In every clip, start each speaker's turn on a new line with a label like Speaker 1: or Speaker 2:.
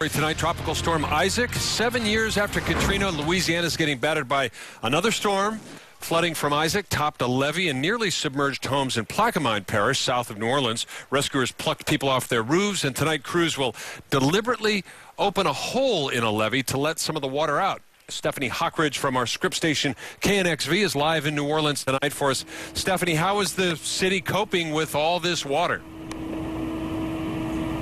Speaker 1: Tonight, Tropical Storm Isaac. 7 years after Katrina, Louisiana is getting battered by another storm. Flooding from Isaac topped a levee and nearly submerged homes in Pontchartrain Parish, south of New Orleans. Rescuers plucked people off their roofs, and tonight crews will deliberately open a hole in a levee to let some of the water out. Stephanie Hockridge from our script station KNXV is live in New Orleans tonight for us. Stephanie, how is the city coping with all this water?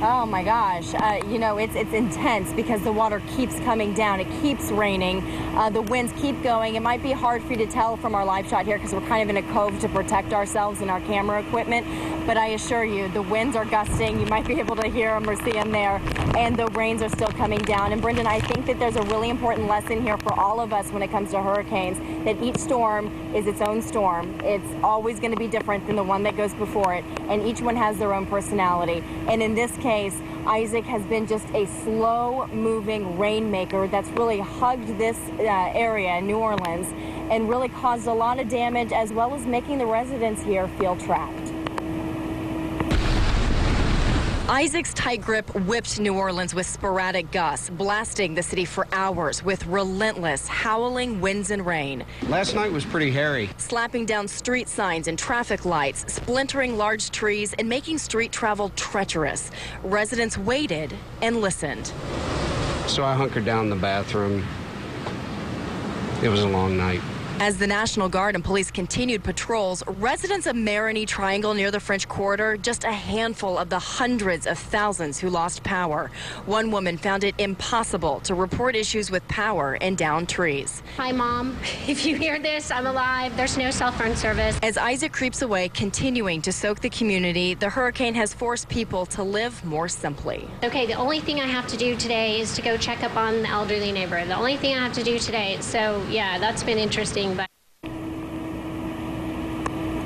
Speaker 2: Oh my gosh, it's intense because the water keeps coming down. It keeps raining. The winds keep going. It might be hard for you to tell from our live shot here because we're kind of in a cove to protect ourselves and our camera equipment. But I assure you, the winds are gusting. You might be able to hear them or see them there. And the rains are still coming down. And Brendan, I think that there's a really important lesson here for all of us when it comes to hurricanes, that each storm is its own storm. It's always going to be different than the one that goes before it. And each one has their own personality. And in this case, Isaac has been just a slow-moving rainmaker that's really hugged this area in New Orleans and really caused a lot of damage, as well as making the residents here feel trapped. Isaac's tight grip whipped New Orleans with sporadic gusts, blasting the city for hours with relentless, howling winds and rain.
Speaker 3: Last night was pretty hairy.
Speaker 2: Slapping down street signs and traffic lights, splintering large trees, and making street travel treacherous. Residents waited and listened.
Speaker 3: So I hunkered down in the bathroom. It was a long night.
Speaker 2: As the National Guard and police continued patrols, residents of Marigny Triangle near the French Quarter, just a handful of the hundreds of thousands who lost power. One woman found it impossible to report issues with power and downed trees.
Speaker 4: Hi, Mom. If you hear this, I'm alive. There's no cell phone service.
Speaker 2: As Isaac creeps away, continuing to soak the community, the hurricane has forced people to live more simply.
Speaker 4: Okay, the only thing I have to do today is to go check up on the elderly neighbor. The only thing I have to do today. So, yeah, that's been interesting.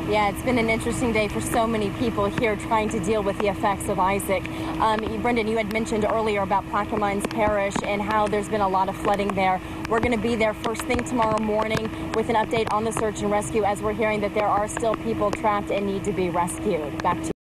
Speaker 2: Yeah, it's been an interesting day for so many people here trying to deal with the effects of Isaac. Brendan, you had mentioned earlier about Pontchartrain Parish and how there's been a lot of flooding there. We're going to be there first thing tomorrow morning with an update on the search and rescue, as we're hearing that there are still people trapped and need to be rescued. Back to you.